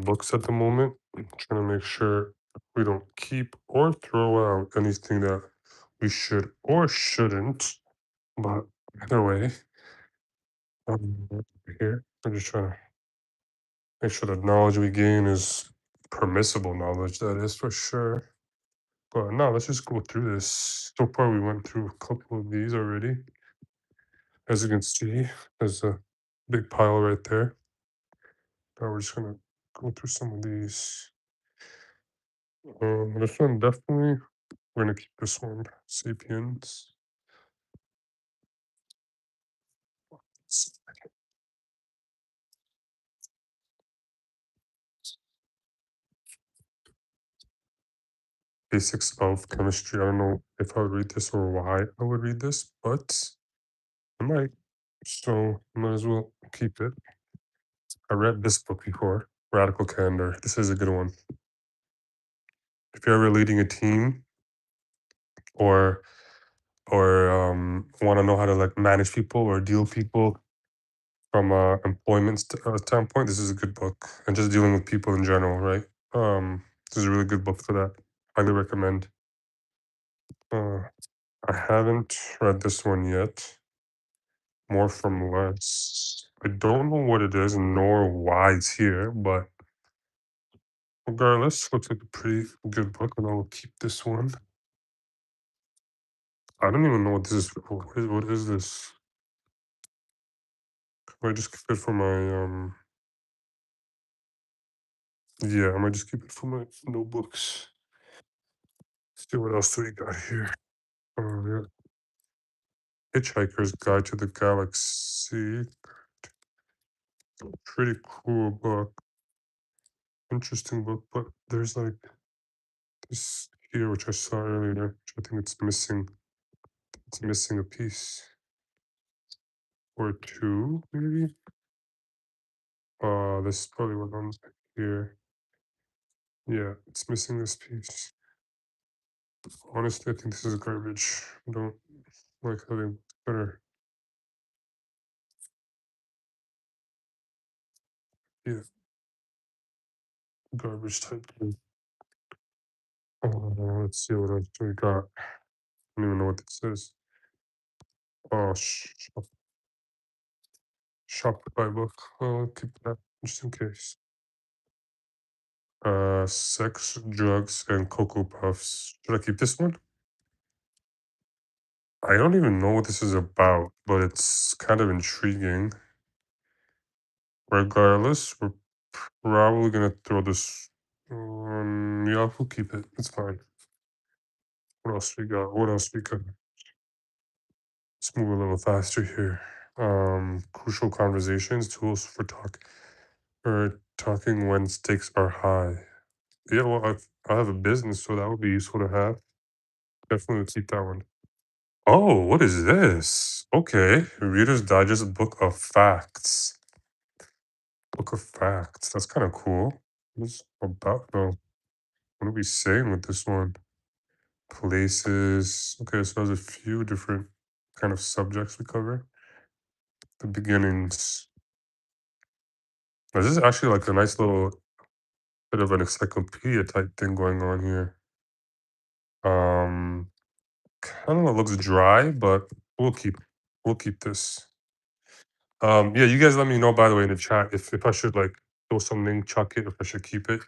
some books at the moment. I'm trying to make sure we don't keep or throw out anything that we should or shouldn't. But either way, here I'm just trying to make sure the knowledge we gain is permissible knowledge. That is for sure. But no, let's just go through this. So far, we went through a couple of these already. As you can see, there's a big pile right there. Now we're just gonna go through some of these. This one definitely, we're gonna keep this one. Sapiens. S- Basics of chemistry. I don't know if I would read this or why I would read this, but I might. So might as well keep it. I read this book before, Radical Candor. This is a good one. If you're ever leading a team or want to know how to like manage people or deal people from a employment standpoint, this is a good book. And just dealing with people in general, right? This is a really good book for that. Highly recommend. Uh, I haven't read this one yet. More from less. I don't know what it is nor why it's here, but regardless, looks like a pretty good book, and I will keep this one. I don't even know what this is for. What is this? I might just keep it for my yeah, I might just keep it for my notebooks. See what else do we got here. Yeah. Hitchhiker's Guide to the Galaxy. Pretty cool book. Interesting book, but there's like this here which I saw earlier, which I think it's missing. It's missing a piece or two, maybe. This is probably what I'm here. Yeah, it's missing this piece. Honestly, I think this is garbage. I don't like how they better. Yeah, garbage type thing. Let's see what else we got. I don't even know what this is. Oh, Shopify book. I'll keep that just in case. Sex, drugs, and Cocoa Puffs. Should I keep this one? I don't even know what this is about, but it's kind of intriguing. Regardless, we're probably gonna throw this. Yeah, we'll keep it. It's fine. What else we got? What else we got? Let's move a little faster here. Crucial conversations, tools for talking when stakes are high. Yeah, well, I have a business, so that would be useful to have. Definitely would keep that one. Oh, what is this? Okay, Reader's Digest Book of Facts. Book of Facts. That's kind of cool. What's about though? What are we saying with this one? Places. Okay, so there's a few different kind of subjects we cover. The beginnings. Now, this is actually like a nice little bit of an encyclopedia type thing going on here. Um, kind of looks dry, but we'll keep this. Yeah, you guys let me know by the way in the chat if I should like throw something, chuck it, if I should keep it.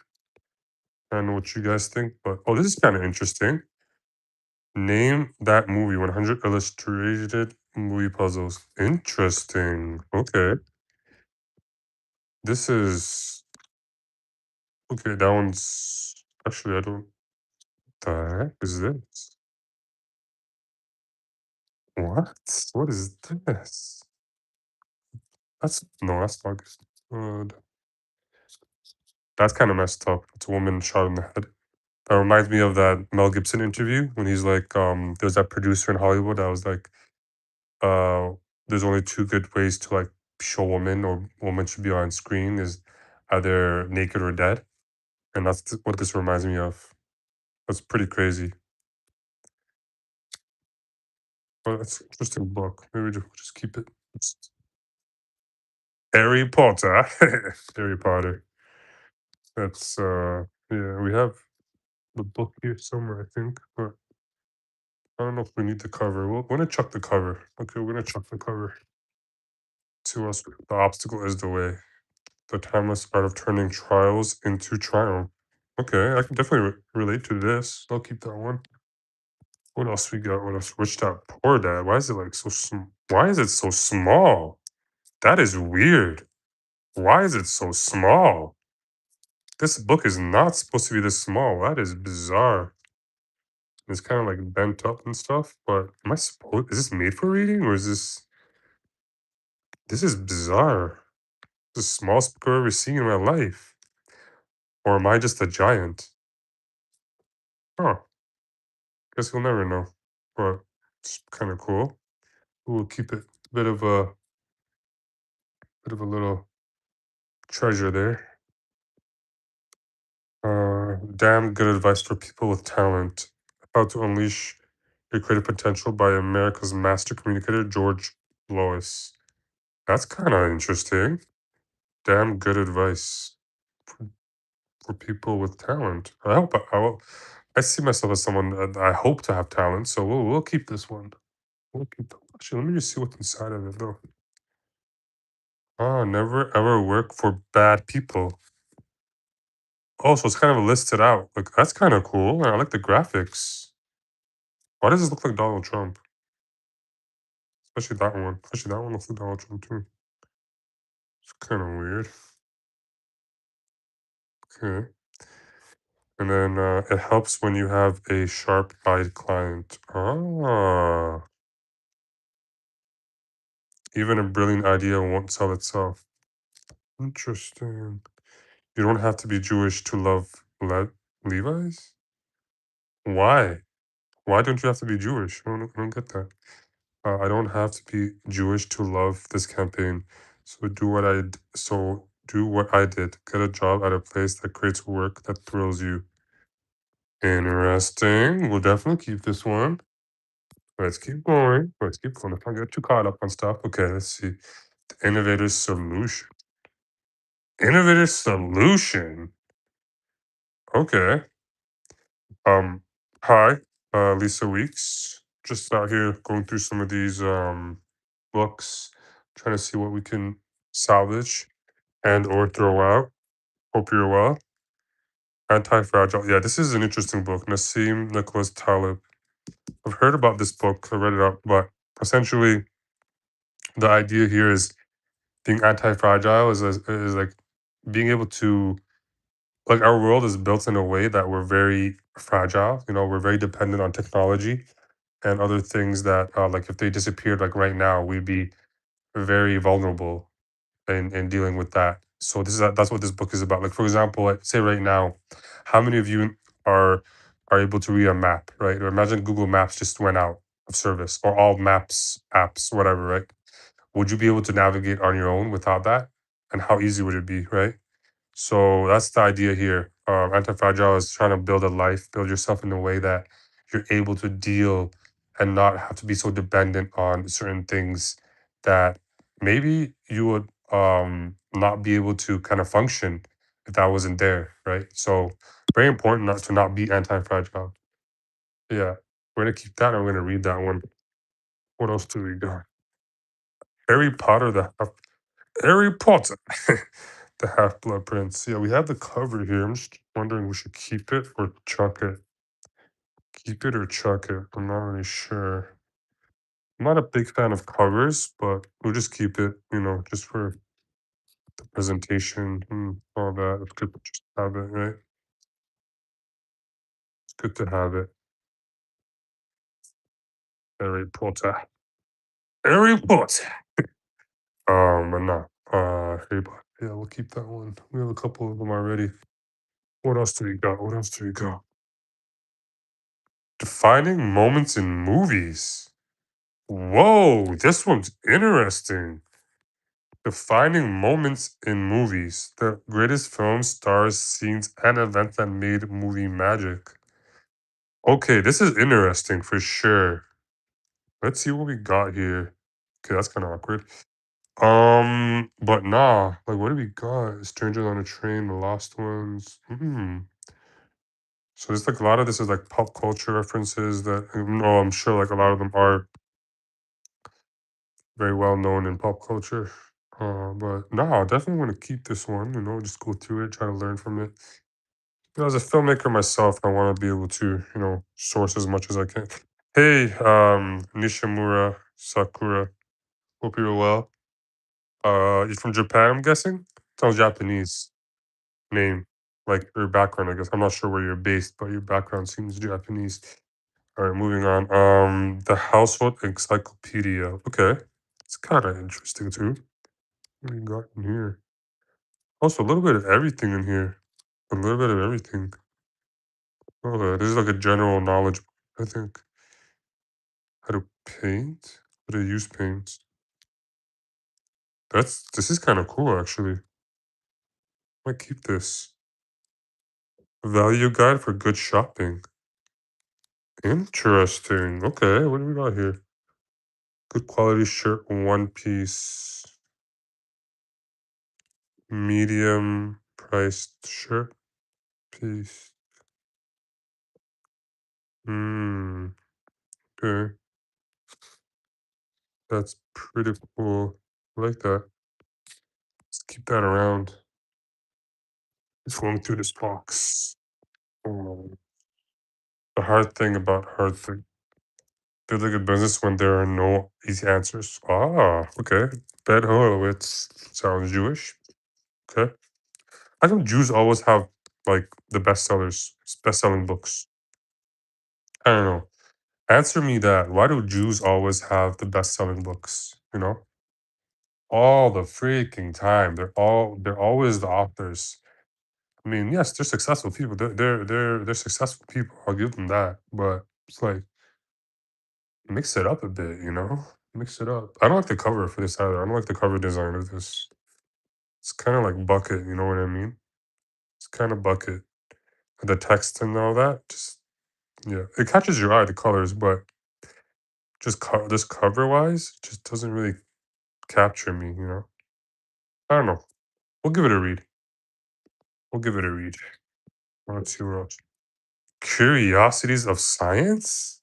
I don't know what you guys think, but oh, this is kind of interesting. Name that movie 100 illustrated movie puzzles. Interesting. Okay. This is okay. That one's actually I don't. The heck is this? What? What is this? That's no, that's not good. That's kind of messed up. It's a woman shot in the head. That reminds me of that Mel Gibson interview when he's like, there's that producer in Hollywood that was like, uh, there's only two good ways to like show women or women should be on screen is either naked or dead, and that's what this reminds me of. That's pretty crazy. But it's an interesting book. Maybe just keep it. It's Harry Potter. Harry Potter. That's yeah, we have the book here somewhere, I think, but I don't know if we need the cover. We're gonna chuck the cover. Okay, we're gonna chuck the cover. To us, the obstacle is the way. The timeless art of turning trials into triumph. Okay, I can definitely relate to this. I'll keep that one. What else we got? What else? Rich Dad Poor Dad. Why is it like so? Why is it so small? That is weird. Why is it so small? This book is not supposed to be this small. That is bizarre. It's kind of like bent up and stuff. But am I supposed? Is this made for reading or is this? This is bizarre. The smallest book I've ever seen in my life. Or am I just a giant? Huh. Guess we'll never know. But it's kind of cool. We'll keep it bit of a little treasure there. Damn good advice for people with talent. How to unleash your creative potential by America's master communicator, George Lois. That's kind of interesting. Damn good advice for, for people with talent. I see myself as someone that I hope to have talent, so we'll keep this one. We'll keep that. Actually, let me just see what's inside of it though. Ah, never ever work for bad people. Oh, so it's kind of listed out. Like that's kind of cool. I like the graphics. Why does this look like Donald Trump? Especially that one. Especially that one looks like Donald Trump too. It's kind of weird. Okay. And then it helps when you have a sharp-eyed client. Ah, even a brilliant idea won't sell itself. Interesting. You don't have to be Jewish to love Levi's? Why? Why don't you have to be Jewish? I don't get that. I don't have to be Jewish to love this campaign. So do what I did. Get a job at a place that creates work that thrills you. Interesting. We'll definitely keep this one. Let's keep going. Let's keep going. Let's not get too caught up on stuff. Okay, let's see. The innovator solution. Innovator solution. Okay. Um, hi, Lisa Weeks. Just out here going through some of these books, trying to see what we can salvage and or throw out. Hope you're well. Anti-Fragile. Yeah, this is an interesting book. Nassim Nicholas Taleb. I've heard about this book. I read it up, but essentially the idea here is being anti-fragile is like being able to like our world is built in a way that we're very fragile. You know, we're very dependent on technology and other things that like if they disappeared like right now, we'd be very vulnerable in dealing with that. So that's what this book is about. Like for example, like say right now, how many of you are are able to read a map, right? Or imagine Google Maps just went out of service or all maps apps, whatever, right? Would you be able to navigate on your own without that? And how easy would it be, right? So that's the idea here. Anti-fragile is trying to build a life, build yourself in a way that you're able to deal and not have to be so dependent on certain things that maybe you would not be able to kind of function if that wasn't there, right? So very important not to not be anti-fragile. Yeah, we're gonna keep that and we're gonna read that one. What else do we got? Harry Potter, Harry Potter, the Half Blood Prince. Yeah, we have the cover here. I'm just wondering we should keep it or chuck it. Keep it or chuck it. I'm not really sure. I'm not a big fan of covers, but we'll just keep it, just for the presentation and all that. It's good to just have it, right? It's good to have it. Harry Potter. Harry Potter. But no. Harry Potter. Yeah, we'll keep that one. We have a couple of them already. What else do we got? What else do we got? Defining moments in movies. Whoa, this one's interesting. Defining moments in movies. The greatest films, stars, scenes, and events that made movie magic. Okay, this is interesting for sure. Let's see what we got here. Okay, that's kind of awkward. But nah, like what do we got? Strangers on a Train, The Lost Ones. So it's like a lot of this is like pop culture references that no, I'm sure like a lot of them are very well known in pop culture. But no, I definitely want to keep this one, just go through it, try to learn from it. As a filmmaker myself, I want to be able to, source as much as I can. Hey, Nishimura Sakura. Hope you're well. You're from Japan, I'm guessing? Sounds Japanese name. Like your background, I guess. I'm not sure where you're based, but your background seems Japanese. All right, moving on. The Household Encyclopedia. Okay. It's kind of interesting too. What do you got in here? Also, a little bit of everything in here. A little bit of everything. Okay, this is like a general knowledge, I think. How to paint? How to use paints. This is kind of cool actually. Might keep this. Value guide for good shopping. Interesting. Okay, what do we got here? Good quality shirt, one piece, medium priced shirt piece. Hmm. Okay, that's pretty cool. I like that. Let's keep that around. Just going through this box. Oh, the hard thing about hard thing. Building a business when there are no easy answers. Ah, okay. Ben Horowitz sounds Jewish. Okay. How come Jews always have like the best selling books? I don't know. Answer me that. Why do Jews always have the best-selling books? All the freaking time. They're always the authors. I mean, yes, they're successful people. They're successful people. I'll give them that. But it's like mix it up a bit. Mix it up. I don't like the cover for this either. I don't like the cover design of this. It's kind of like bucket. You know what I mean? It's kind of bucket. The text and all that. Just yeah, it catches your eye the colors, but just cover wise, just doesn't really capture me. I don't know. We'll give it a read. We'll give it a read. Let's see what else. Curiosities of Science?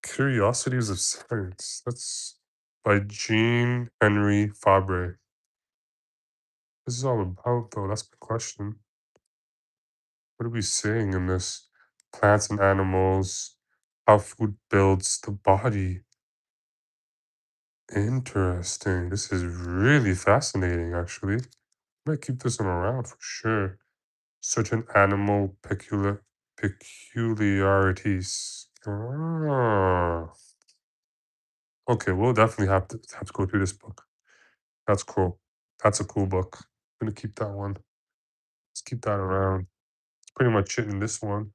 Curiosities of Science. That's by Jean Henry Fabre. This is all about, though. That's my question. What are we saying in this? Plants and animals, how food builds the body. Interesting. This is really fascinating, actually. Might keep this one around for sure. Certain animal peculiarities. Ah. Okay, we'll definitely have to go through this book. That's cool. That's a cool book. I'm gonna keep that one. Let's keep that around. It's pretty much it in this one.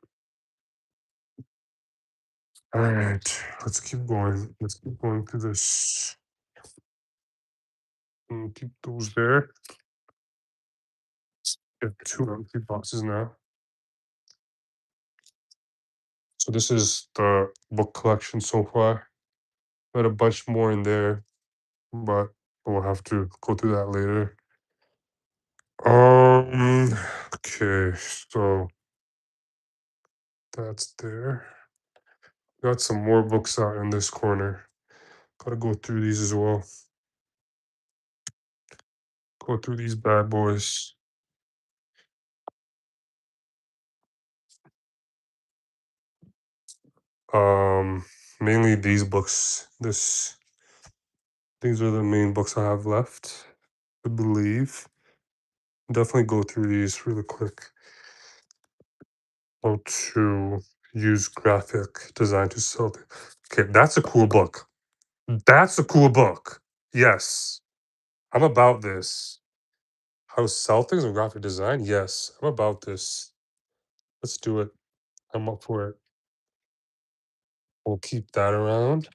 All right, let's keep going. Let's keep going through this. Keep those there. Get two empty boxes now. So this is the book collection so far. Got a bunch more in there, but we'll have to go through that later. Um, okay, so that's there. Got some more books out in this corner. Gotta go through these as well. Go through these bad boys. Um, Mainly these books. These are the main books I have left, I believe. Definitely go through these really quick. How to use graphic design to sell. Okay, that's a cool book. That's a cool book. Yes, I'm about this. How to sell things in graphic design? Yes, I'm about this. Let's do it. I'm up for it. We'll keep that around.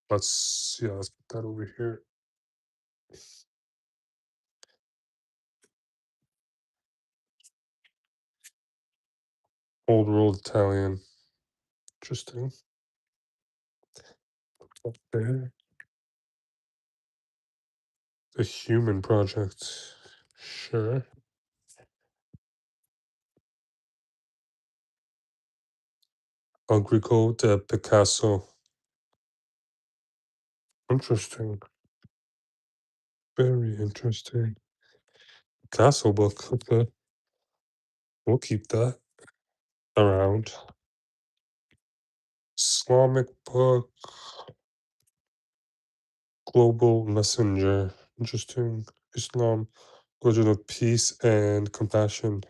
Let's put that over here. Old world Italian. Interesting. Up there. The Human Project. Sure. Agrico de Picasso. Interesting. Very interesting. Picasso book. Okay. We'll keep that around. Islamic book. Global Messenger. Interesting. Islam. Religion of peace and compassion.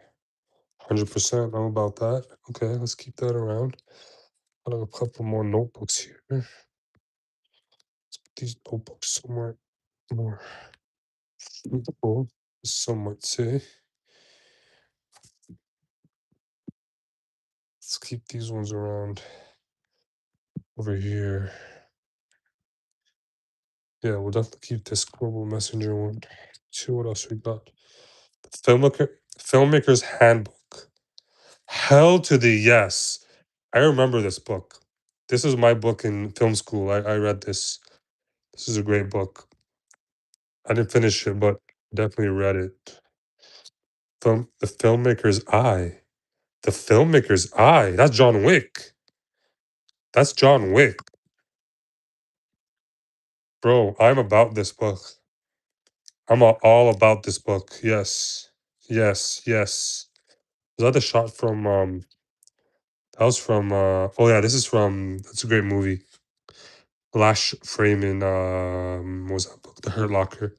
100% know about that. Okay, let's keep that around. I have a couple more notebooks here. Let's put these notebooks somewhere more suitable, some might say. Let's keep these ones around over here. Yeah, we'll definitely keep this Global Messenger one. See what else we got. The Filmmaker's Handbook. Hell to the yes. I remember this book. This is my book in film school. I read this. This is a great book. I didn't finish it, but definitely read it. The Filmmaker's Eye. The Filmmaker's Eye. That's John Wick. That's John Wick. Bro, I'm about this book. All about this book. Yes. Yes. Yes. Was that the shot from that was from oh yeah, this is from that's a great movie. Last Frame in what was that book? The Hurt Locker.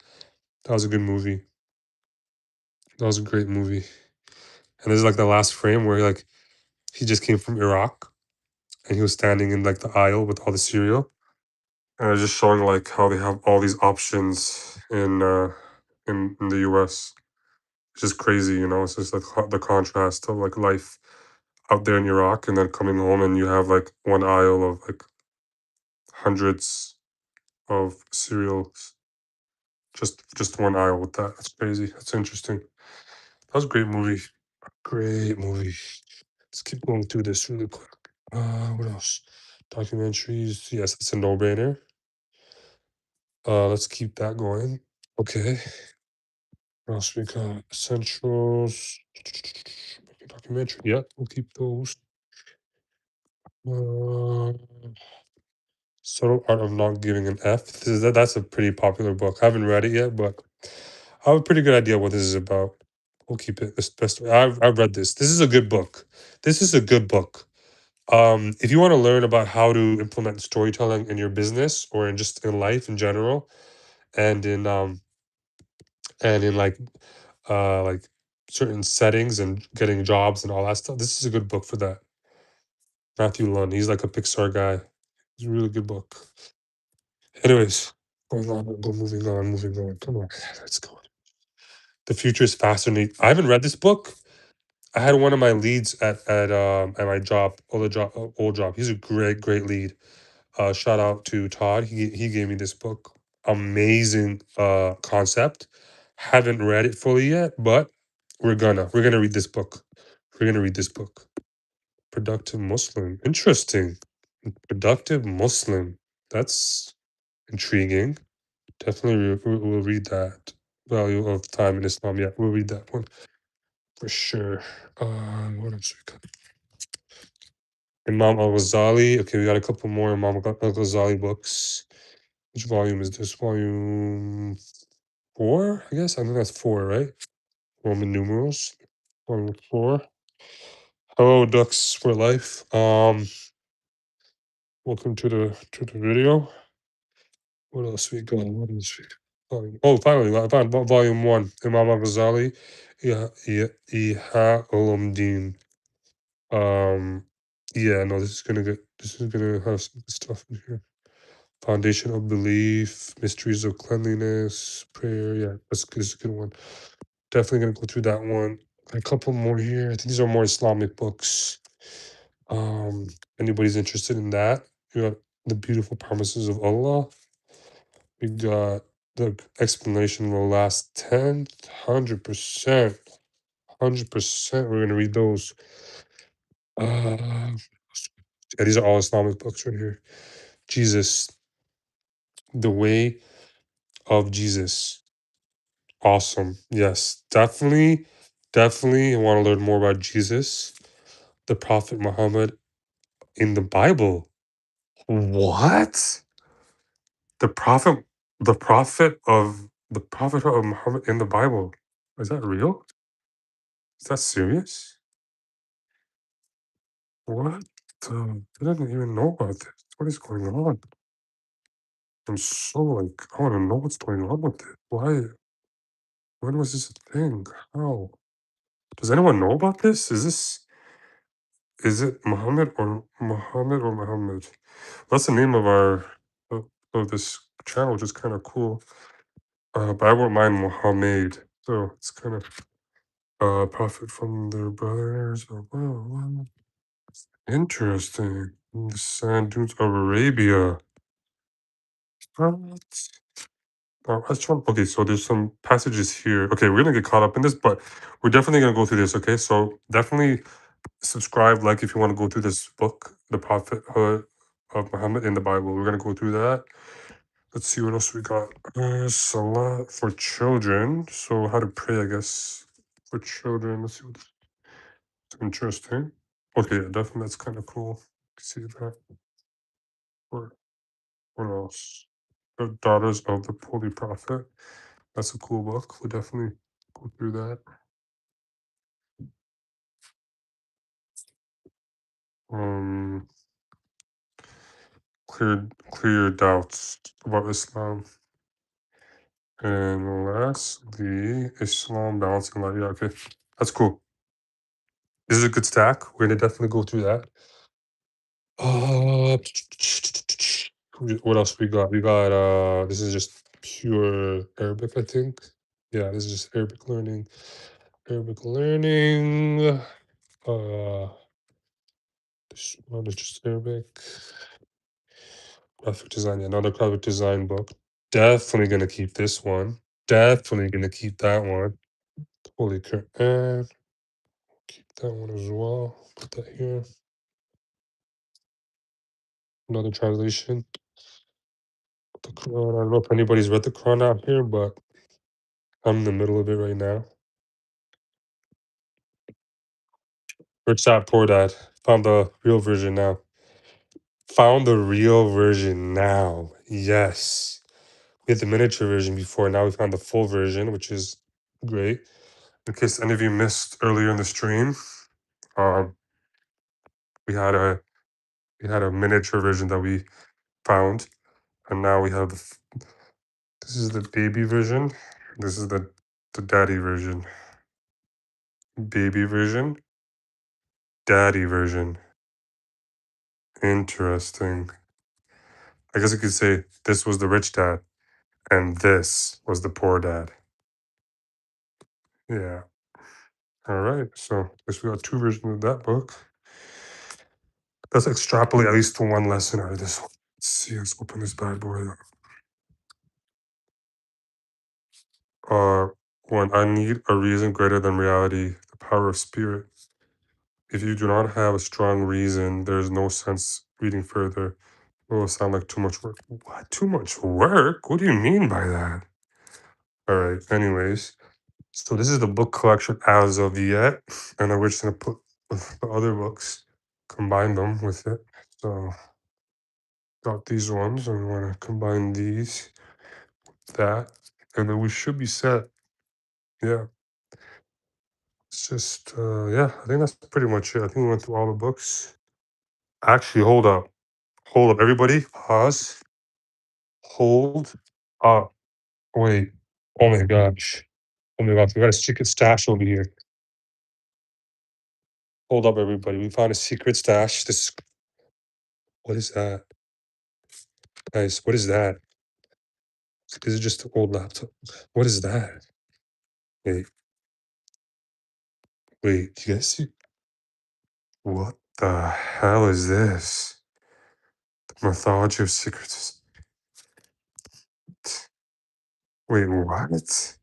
That was a good movie. That was a great movie. And this is like the last frame where like he just came from Iraq and he was standing in like the aisle with all the cereal. And it's just showing like how they have all these options in the US. It's just crazy, you know. It's just like the contrast of like life out there in Iraq and then coming home and you have like one aisle of like hundreds of cereals. Just one aisle with that. That's crazy. That's interesting. That was a great movie. Great movie. Let's keep going through this really quick. What else? Documentaries. Yes, it's a no-brainer. Let's keep that going. Okay. What else we got? Essentials. Documentary. Yeah, we'll keep those. Uh, Subtle Art of Not Giving an F. That's a pretty popular book. I haven't read it yet, but I have a pretty good idea what this is about. We'll keep it. This best. I've read this. This is a good book. This is a good book. If you want to learn about how to implement storytelling in your business or in just in life in general, and in like certain settings and getting jobs and all that stuff, this is a good book for that. Matthew Lund. He's like a Pixar guy. It's a really good book. Anyways, moving on. Come on, let's go. The future is fascinating. I haven't read this book. I had one of my leads at my job, old job. He's a great lead. Shout out to Todd. He gave me this book. Amazing concept. Haven't read it fully yet, but we're gonna read this book. We're gonna read this book. Productive Muslim. Interesting. Productive Muslim. That's intriguing. Definitely we'll read that. Value of time in Islam. Yeah, we'll read that one for sure. What else we got? Imam Al Ghazali. Okay, we got a couple more Imam Al Ghazali books. Which volume is this? Volume 4, I guess? I think that's 4, right? Roman numerals. Volume 4. Hello, Ducks for Life. Welcome to the video. What else we got? What else we Oh, finally, I found volume 1. Imam Al Ghazali. Yeah, yeah, Iha Ulumuddin. Um, yeah, no, this is gonna have some good stuff in here. Foundation of Belief, Mysteries of Cleanliness, Prayer. Yeah, that's a good one. Definitely gonna go through that one. A couple more here. I think these are more Islamic books. Anybody's interested in that? We got The Beautiful Promises of Allah. We got the explanation of the last 10th, 100%. 100%. We're gonna read those. Yeah, these are all Islamic books right here. Jesus, The Way of Jesus. Awesome. Yes, definitely, definitely want to learn more about Jesus, the Prophet Muhammad in the Bible. What? The prophet, the prophet of Muhammad in the Bible. Is that real? Is that serious? What? I didn't even know about this. What is going on? I'm so like, I want to know what's going on with it. Why? When was this a thing? How? Does anyone know about this? Is it Muhammad? That's the name of our of, of this channel, which is kind of cool. But I won't mind Muhammad. So it's kind of prophet from their brothers. Oh, wow, wow. Interesting. The sand dunes of Arabia. What? Okay, so there's some passages here. Okay, we're gonna get caught up in this, but we're definitely gonna go through this. Okay, so definitely subscribe, like if you want to go through this book, the Prophethood of Muhammad in the Bible. We're gonna go through that. Let's see what else we got. Salah for children. So how to pray, I guess, for children. Let's see what's interesting. Okay, yeah, definitely that's kind of cool. See that. Or what else? The Daughters of the Holy Prophet. That's a cool book. We'll definitely go through that. Um, clear your doubts about Islam. And lastly, Islam balancing life. Yeah, okay. That's cool. This is a good stack. We're gonna definitely go through that. Uh, what else we got? We got this is just pure Arabic, I think. Yeah, this is just Arabic learning. Arabic learning. This one is just Arabic. Graphic design, yeah, another graphic design book. Definitely gonna keep this one. Definitely gonna keep that one. Holy Quran. Keep that one as well. Put that here. Another translation. The Quran. I don't know if anybody's read the Quran out here, but I'm in the middle of it right now. Rich Dad Poor Dad. Found the real version now. Found the real version now. Yes. We had the miniature version before. Now we found the full version, which is great. In case any of you missed earlier in the stream, um, we had a miniature version that we found, and now we have this is the baby version. This is the daddy version. Baby version, daddy version. Interesting. I guess you could say this was the rich dad, and this was the poor dad. Yeah. All right. So I guess we got two versions of that book. Let's extrapolate at least one lesson out of this one. Let's see. Let's open this bad boy up. Uh, One, I need a reason greater than reality, the power of spirit. If you do not have a strong reason, there's no sense reading further. It will sound like too much work. What? Too much work? What do you mean by that? All right. Anyways, so this is the book collection as of yet, and then we're just gonna put the other books, combine them with it. So got these ones, and we want to combine these, that, and then we should be set. Yeah. It's just yeah, I think that's pretty much it. I think we went through all the books. Actually, hold up. Hold up, everybody. Pause. Hold up. Wait. Oh my gosh. Oh my gosh, we got a secret stash over here. Hold up, everybody. We found a secret stash. This what is that? Guys, what is that? This is just an old laptop. What is that? Wait, wait, you guys see what the hell is this? The mythology of secrets. Wait, what?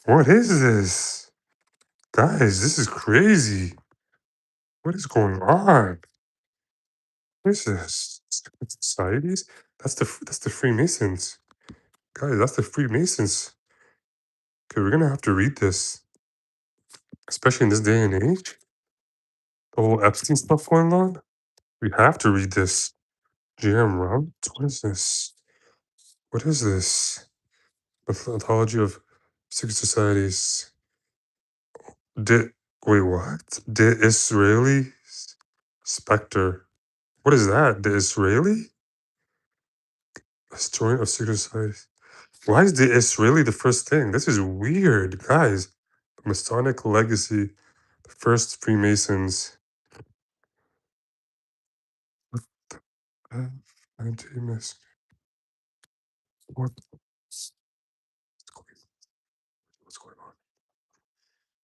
What is this? Guys, this is crazy. What is going on? What is this? Secret societies? That's the Freemasons. Guys, that's the Freemasons. Okay, we're gonna have to read this, especially in this day and age. The whole Epstein stuff going on. We have to read this. J.M. Roberts? What is this? What is this? Mythology of secret societies. Did wait, what? The Israeli Spectre. What is that? The Israeli? Historian of secret societies. Why is the Israeli the first thing? This is weird, guys. Masonic legacy. The first Freemasons. What the anti-Mason? What's what's going on?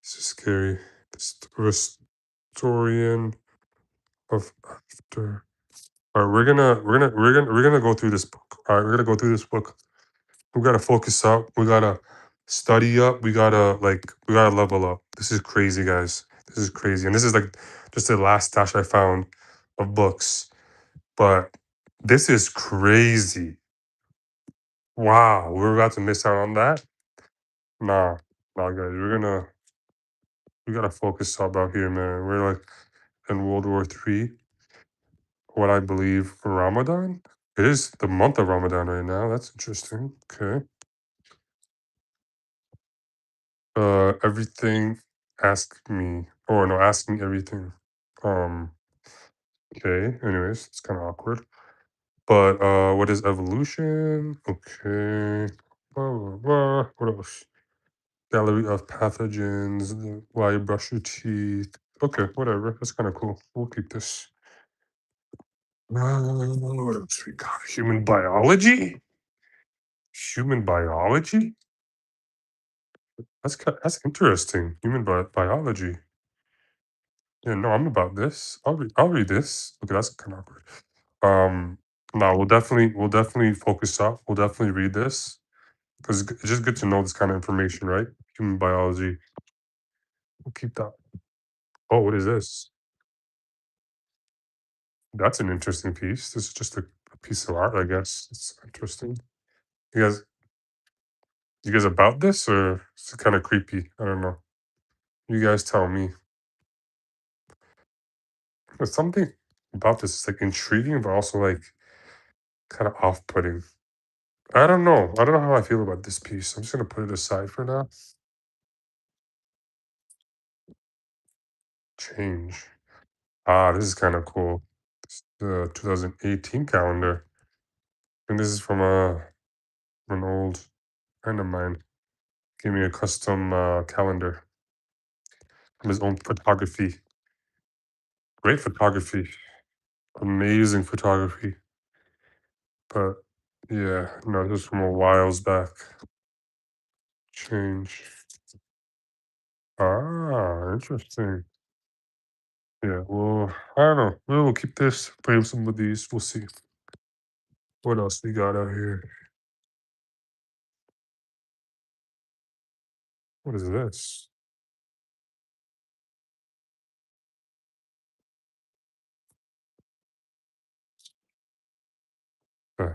This is scary. This historian of after. All right, we're gonna go through this book. All right, we're gonna go through this book. We gotta focus up. We gotta study up. We gotta level up. This is crazy, guys. This is crazy, and this is like just the last stash I found of books. But this is crazy. Wow, we're about to miss out on that. Nah, nah, guys. We gotta focus up out here, man. We're like in World War III. What I believe Ramadan. It is the month of Ramadan right now. That's interesting. Okay. Everything. Ask me. Or no, ask me everything. Um. Okay. Anyways, it's kind of awkward. But what is evolution? Okay. Blah, blah, blah. What else? Gallery of pathogens. Why you brush your teeth. Okay, whatever. That's kind of cool. We'll keep this. What else we got? Human biology. Human biology. That's interesting. Human biology. Yeah, no, I'm about this. I'll read this. Okay, that's kind of awkward. Um, no, we'll definitely focus up. We'll definitely read this because it's just good to know this kind of information, right? Human biology. We'll keep that. Oh, what is this? That's an interesting piece. This is just a piece of art, I guess. It's interesting. You guys, you guys about this or is it kind of creepy? I don't know. You guys tell me. There's something about this is like intriguing, but also like kind of off-putting. I don't know. I don't know how I feel about this piece. I'm just gonna put it aside for now. Change. Ah, this is kind of cool. This is the 2018 calendar. And this is from an old friend of mine. Gave me a custom calendar from his own photography. Great photography. Amazing photography. But yeah, no, this is from a whiles back. Change. Ah, interesting. Yeah, well, I don't know. We'll keep this, frame some of these. We'll see. What else we got out here? What is this? Uh,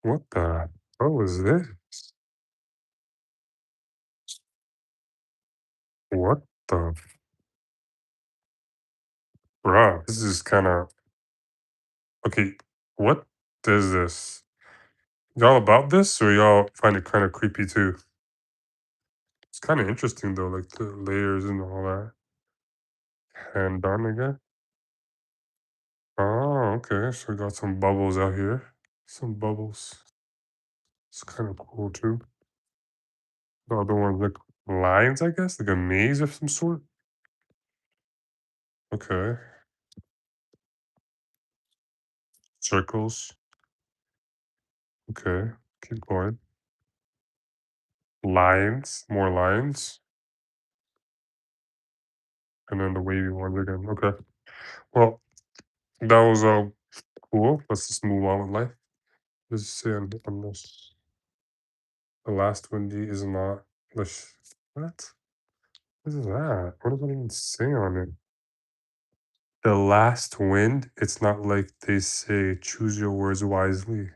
what the? What was this? What the? Bruh, this is kind of okay. What is this? Y'all about this, or y'all find it kind of creepy too? It's kind of interesting though, like the layers and all that. Hand done again. Oh, okay. So we got some bubbles out here. Some bubbles. It's kind of cool too. The other ones like lines, I guess, like a maze of some sort. Okay. Circles. Okay. Keep going. Lines. More lines. And then the wavy ones again. Okay. Well, that was cool. Let's just move on with life. Let's say on this. The last windy is not. What? What is that? What does that even say on it? The last wind, it's not like they say choose your words wisely.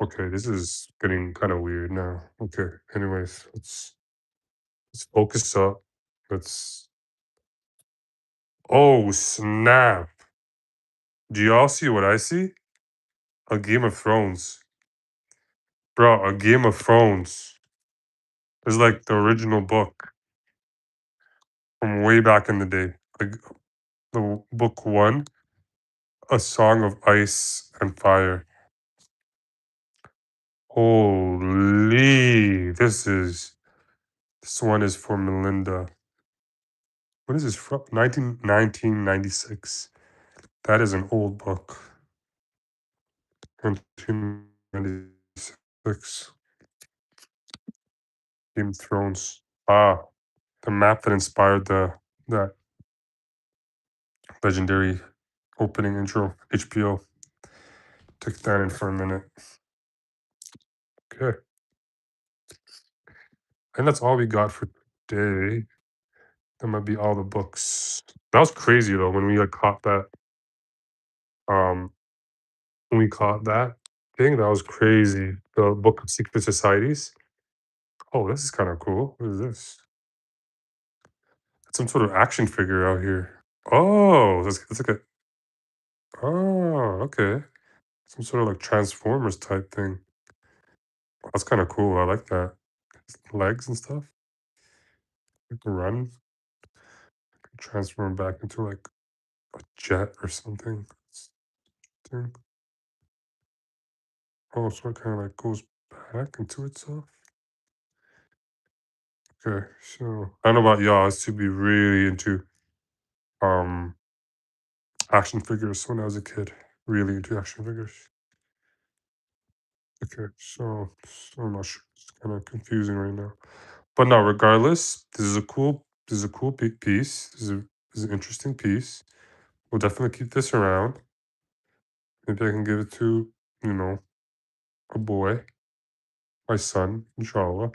Okay, this is getting kind of weird now. Okay, anyways, let's focus up. Let's. Oh snap! Do y'all see what I see? A Game of Thrones, bro. A Game of Thrones. It's like the original book from way back in the day. Like the book one, A Song of Ice and Fire. Holy, this one is for Melinda. What is this from? 1996. That is an old book. 1996. Game of Thrones. Ah, the map that inspired that legendary opening intro. HBO. Took that in for a minute. Okay. And that's all we got for today. That might be all the books. That was crazy though when we like caught that um when we caught that thing. That was crazy. The Book of Secret Societies. Oh, this is kind of cool. What is this? It's some sort of action figure out here. Oh, it's like a oh, okay. Some sort of like Transformers type thing. That's kind of cool. I like that. Legs and stuff. You can run, transform back into like a jet or something. Thing. Oh, so it kind of like goes back into itself. Okay, so I don't know about y'all. I used to be really into um action figures when I was a kid. Really into action figures. Okay, so I'm not sure. It's kind of confusing right now. But no, regardless, this is a cool piece. This is an interesting piece. We'll definitely keep this around. Maybe I can give it to, you know, a boy, my son, inshallah.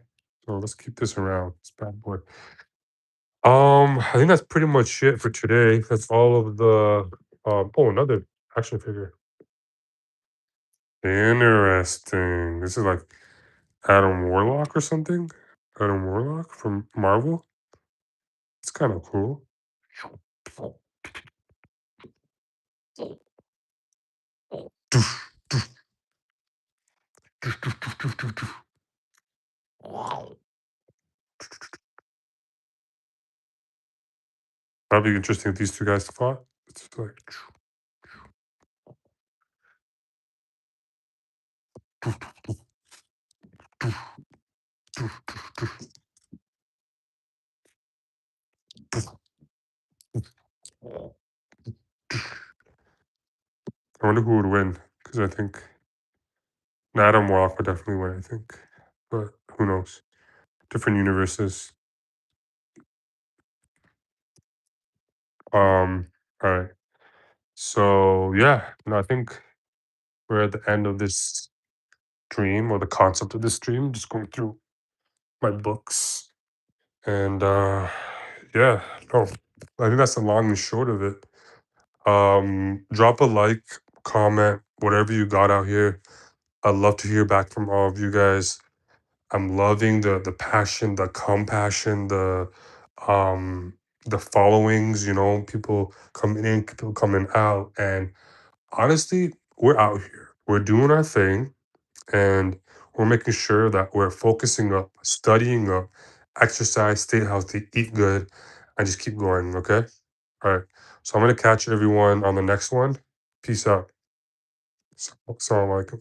So let's keep this around. This bad boy. I think that's pretty much it for today. That's all of the oh, another action figure. Interesting. This is like Adam Warlock or something. Adam Warlock from Marvel. It's kind of cool. That'd be interesting if these two guys fought. It's like I wonder who would win because I think Adam Warlock would definitely win. I think, but who knows? Different universes. All right. So yeah, no, I think we're at the end of this stream or the concept of this stream. Just going through my books and yeah, no, I think that's the long and short of it. Drop a like, comment, whatever you got out here. I'd love to hear back from all of you guys. I'm loving the passion, the compassion, um the followings, you know, people coming in, people coming out. And honestly, we're out here. We're doing our thing and we're making sure that we're focusing up, studying up, exercise, stay healthy, eat good, and just keep going, okay? All right. So I'm gonna catch everyone on the next one. Peace out. Assalamu alaikum.